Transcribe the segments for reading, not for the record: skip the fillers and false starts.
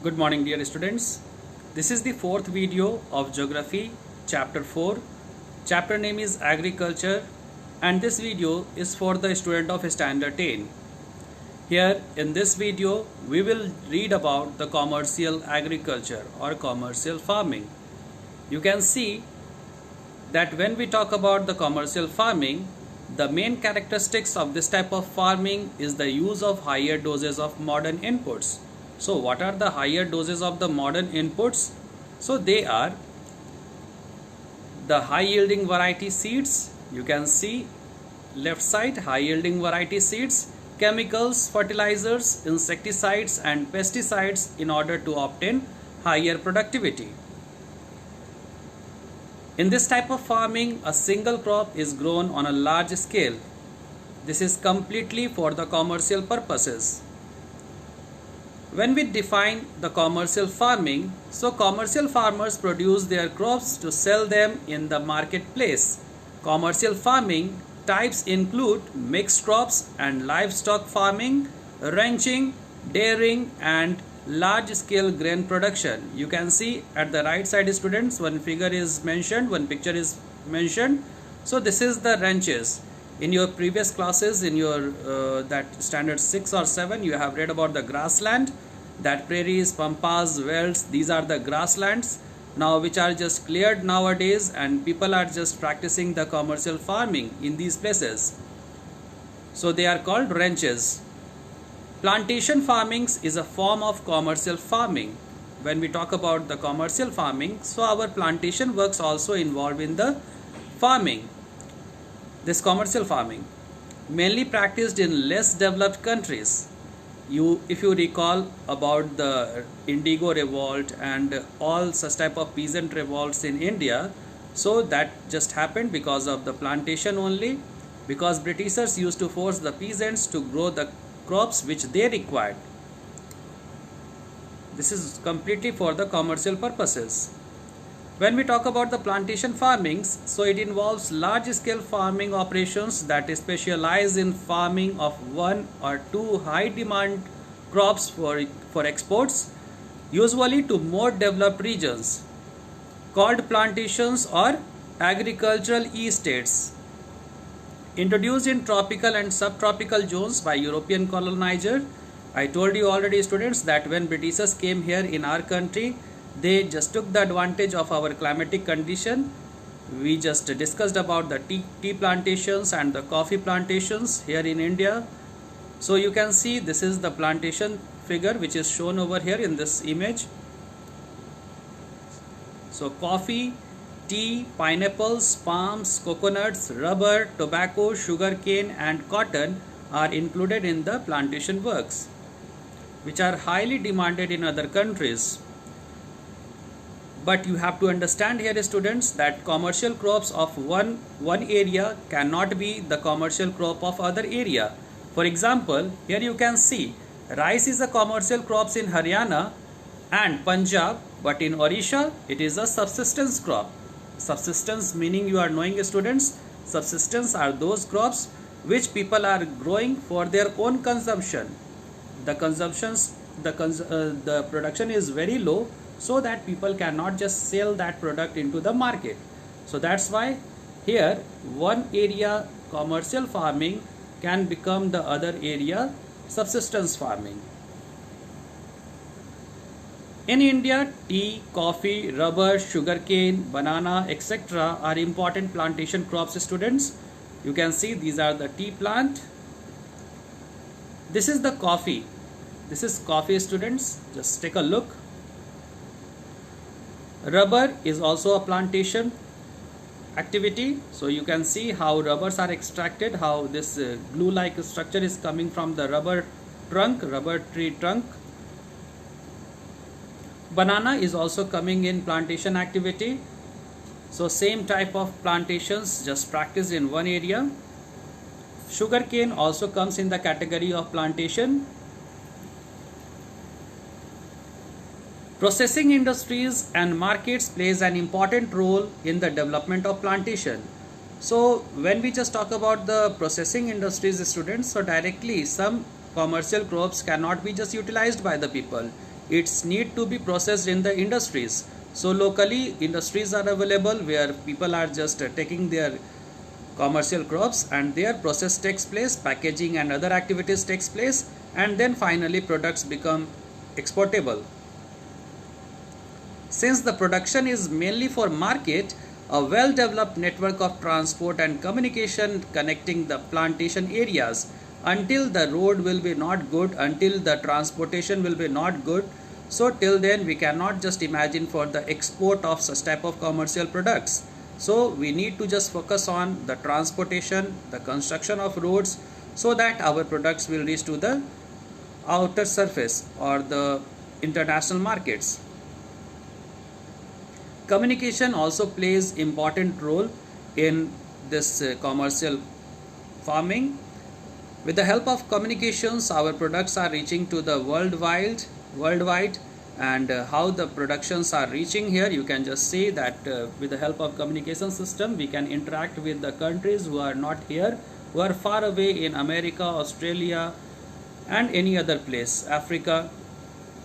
Good morning dear students. This is the fourth video of Geography chapter 4. Chapter name is Agriculture and this video is for the student of standard 10. Here in this video we will read about the commercial agriculture or commercial farming. You can see that when we talk about the commercial farming, the main characteristics of this type of farming is the use of higher doses of modern inputs. So what are the higher doses of the modern inputs? So they are the high yielding variety seeds. You can see left side, high yielding variety seeds, chemicals, fertilizers, insecticides and pesticides in order to obtain higher productivity. In this type of farming, a single crop is grown on a large scale. This is completely for the commercial purposes. When we define the commercial farming, so commercial farmers produce their crops to sell them in the marketplace. Commercial farming types include mixed crops and livestock farming, ranching, dairying and large-scale grain production. You can see at the right side, students, one figure is mentioned, one picture is mentioned. So this is the ranches. In your previous classes, in your that standard 6 or 7, you have read about the grassland, that prairies, pampas, velds, these are the grasslands now which are just cleared nowadays, and people are just practicing the commercial farming in these places. So they are called ranches. Plantation farming is a form of commercial farming. When we talk about the commercial farming, so our plantation works also involved in the farming. This commercial farming mainly practiced in less developed countries. If you recall about the Indigo revolt and all such type of peasant revolts in India, so that just happened because of the plantation only, because Britishers used to force the peasants to grow the crops which they required. This is completely for the commercial purposes. When we talk about the plantation farmings, so it involves large scale farming operations that specialize in farming of one or two high demand crops for exports, usually to more developed regions, called plantations or agricultural estates. Introduced in tropical and subtropical zones by European colonizer. I told you already, students, that when Britishers came here in our country, they just took the advantage of our climatic condition. We just discussed about the tea plantations and the coffee plantations here in India. So you can see this is the plantation figure which is shown over here in this image. So coffee, tea, pineapples, palms, coconuts, rubber, tobacco, sugarcane and cotton are included in the plantation works, which are highly demanded in other countries. But you have to understand here, students, that commercial crops of one area cannot be the commercial crop of other area. For example, here you can see rice is a commercial crops in Haryana and Punjab, but in Odisha it is a subsistence crop. Subsistence meaning, you are knowing, students, subsistence are those crops which people are growing for their own consumption. The production is very low, so that people cannot just sell that product into the market. So that's why here one area commercial farming can become the other area subsistence farming. In India, tea, coffee, rubber, sugarcane, banana, etc. are important plantation crops, students. You can see these are the tea plant. This is the coffee. This is coffee, students. Just take a look. Rubber is also a plantation activity. So you can see how rubbers are extracted, how this glue-like structure is coming from the rubber tree trunk. Banana is also coming in plantation activity. So same type of plantations just practiced in one area. Sugarcane also comes in the category of plantation. Processing industries and markets plays an important role in the development of plantation. So when we just talk about the processing industries, students, so directly some commercial crops cannot be just utilized by the people. It's need to be processed in the industries. So locally industries are available where people are just taking their commercial crops and their process takes place, packaging and other activities takes place, and then finally products become exportable. Since the production is mainly for market, a well-developed network of transport and communication connecting the plantation areas. Until the road will be not good, until the transportation will be not good, so till then we cannot just imagine for the export of such type of commercial products. So we need to just focus on the transportation, the construction of roads, so that our products will reach to the outer surface or the international markets. Communication also plays important role in this commercial farming. With the help of communications, our products are reaching to the worldwide, and how the productions are reaching here, you can just see that with the help of communication system we can interact with the countries who are not here, who are far away in America, Australia and any other place, Africa.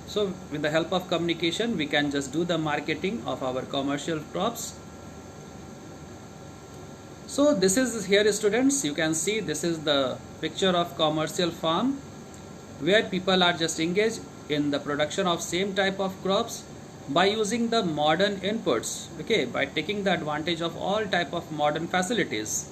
So with the help of communication we can just do the marketing of our commercial crops. So this is here, students, you can see this is the picture of commercial farm where people are just engaged in the production of same type of crops by using the modern inputs, okay, by taking the advantage of all type of modern facilities.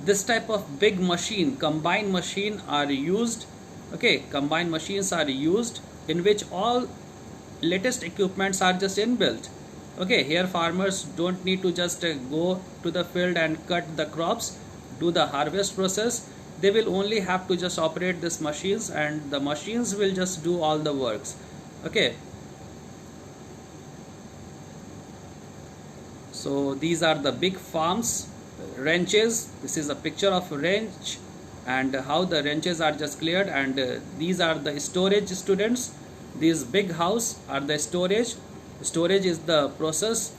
This type of big machine, combined machine are used, okay, combined machines are used in which all latest equipments are just inbuilt. Okay, here farmers don't need to just go to the field and cut the crops, do the harvest process. They will only have to just operate these machines and the machines will just do all the works. Okay, so these are the big farms, ranches. This is a picture of a ranch and how the ranches are just cleared, and these are the storage, students. These big house are the storage. Storage is the process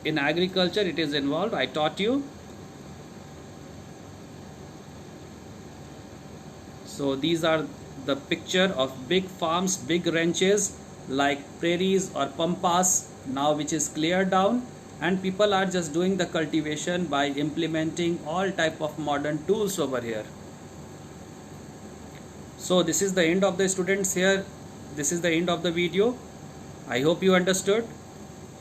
in agriculture, it is involved, I taught you. So these are the picture of big farms, big ranches like prairies or pampas now which is cleared down, and people are just doing the cultivation by implementing all type of modern tools over here. So this is the end of the students here. This is the end of the video. I hope you understood.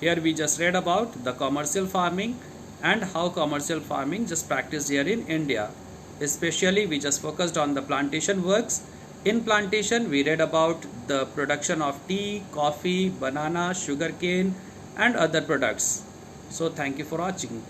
Here we just read about the commercial farming and how commercial farming just practiced here in India. Especially we just focused on the plantation works. In plantation we read about the production of tea, coffee, banana, sugarcane and other products. So thank you for watching.